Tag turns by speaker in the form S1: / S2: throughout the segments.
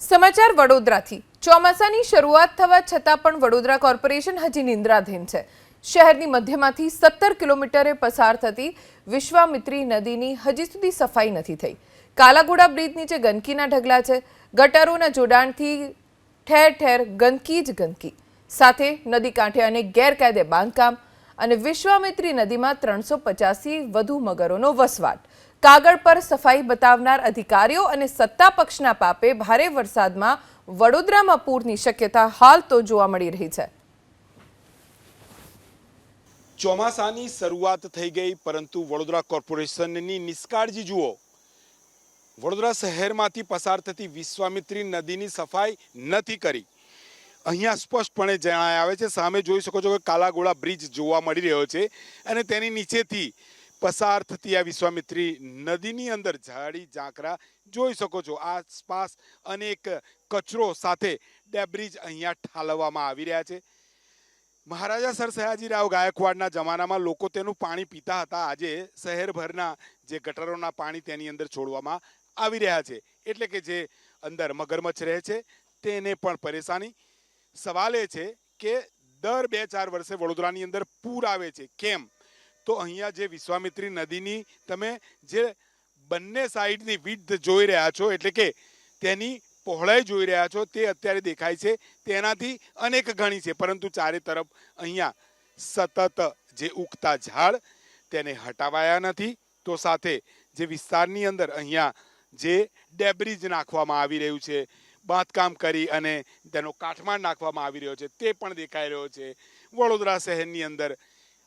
S1: સમાચાર વડોદરાથી ચોમાસાની શરૂઆત થવા છતાં પણ વડોદરા કોર્પોરેશન હજી નિંદ્રાધીન છે। શહેરની મધ્યમાંથી 17 કિલોમીટરે પસાર થતી વિશ્વામિત્રી નદીની હજી સુધી સફાઈ નથી થઈ। કાલાઘોડા બ્રિજ નીચે ગંદકીના ઢગલા છે। ગટરોના જોડાણથી ઠેર ઠેર ગંદકી જ ગંદકી, સાથે નદી કાંઠે અનેક ગેરકાયદે બાંધકામ અને વિશ્વામિત્રી નદીમાં 350થી વધુ મગરોનો વસવાટ। કાગળ પર સફાઈ બતાવનાર અધિકારીઓ અને સત્તા પક્ષના પાપે ભારે વરસાદમાં વડોદરામાં પૂરની શક્યતા હાલ તો જોવા મળી રહી છે।
S2: ચોમાસાની શરૂઆત થઈ ગઈ, પરંતુ વડોદરા કોર્પોરેશનની નિષ્કાળજી જુઓ। વડોદરા શહેરમાંથી પસાર થતી વિશ્વામિત્રી નદીની સફાઈ નથી કરી। અહીંયા સ્પષ્ટપણે જણાય આવે છે, સામે જોઈ શકો છો કે કાલાઘોડા બ્રિજ જોવા મળી રહ્યો છે અને તેની નીચેથી પસાર થતી આ વિશ્વામિત્રી નદીની અંદર ઝાડી ઝાંખરા જોઈ શકો છો। આસપાસ અનેક કચરો સાથે ડેબ્રિજ અહીંયા ઠાલવવામાં આવી રહ્યા છે। મહારાજા સર સયાજીરાવ ગાયકવાડના જમાનામાં લોકો તેનું પાણી પીતા હતા। આજે શહેરભરના જે ગટરોના પાણી તેની અંદર છોડવામાં આવી રહ્યા છે, એટલે કે જે અંદર મગરમચ્છ રહે છે તેને પણ પરેશાની। સવાલ એ છે કે દર 2-4 વર્ષે વડોદરાની અંદર પૂર આવે છે, કેમ? તો અહીંયા જે વિશ્વામિત્રી નદીની તમે જે બંને સાઈડની વિડ્થ જોઈ રહ્યા છો, એટલે કે તેની પહોળાઈ જોઈ રહ્યા છો, તે અત્યારે દેખાય છે તેનાથી અનેક ગણી છે, પરંતુ ચારે તરફ અહીંયા સતત જે ઉગતા ઝાડ તેને હટાવાયા નથી। તો સાથે જે વિસ્તારની અંદર અહીંયા જે ડેબ્રિજ નાખવામાં આવી રહ્યું છે, બાંધકામ કરી અને તેનો કાટમાળ નાખવામાં આવી રહ્યો છે, તે પણ દેખાઈ રહ્યો છે। વડોદરા શહેરની અંદર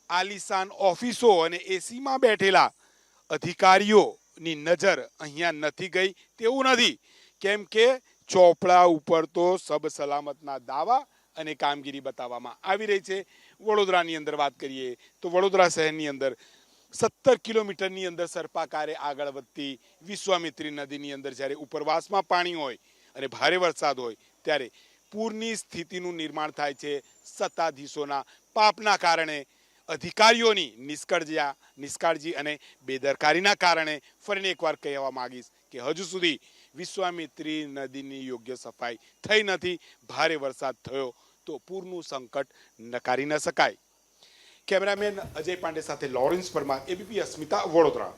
S2: આલિશાન ઓફિસો અને એસીમાં બેઠેલા અધિકારીઓની નજર અહીંયા નથી ગઈ તેવું નથી, કેમ કે ચોપડા ઉપર તો સબ સલામતના દાવા અને કામગીરી બતાવવામાં આવી રહી છે। વડોદરાની અંદર વાત કરીએ તો વડોદરા શહેરની અંદર 17 કિલોમીટરની અંદર સર્પાકારે આગળ વધતી વિશ્વામિત્રી નદીની અંદર જ્યારે ઉપરવાસમાં પાણી હોય અને ભારે વરસાદ હોય ત્યારે પૂરની સ્થિતિનું નિર્માણ થાય છે। સત્તાધીશોના પાપના કારણે, અધિકારીઓની નિષ્કાળજી અને બેદરકારીના કારણે ફરીને એકવાર કહેવા માંગીશ કે હજુ સુધી વિશ્વામિત્રી નદીની યોગ્ય સફાઈ થઈ નથી। ભારે વરસાદ થયો તો પૂરનું સંકટ નકારી ન શકાય। કેમેરામેન અજય પાંડે સાથે લોરેન્સ પરમાર, એબીપી અસ્મિતા, વડોદરા।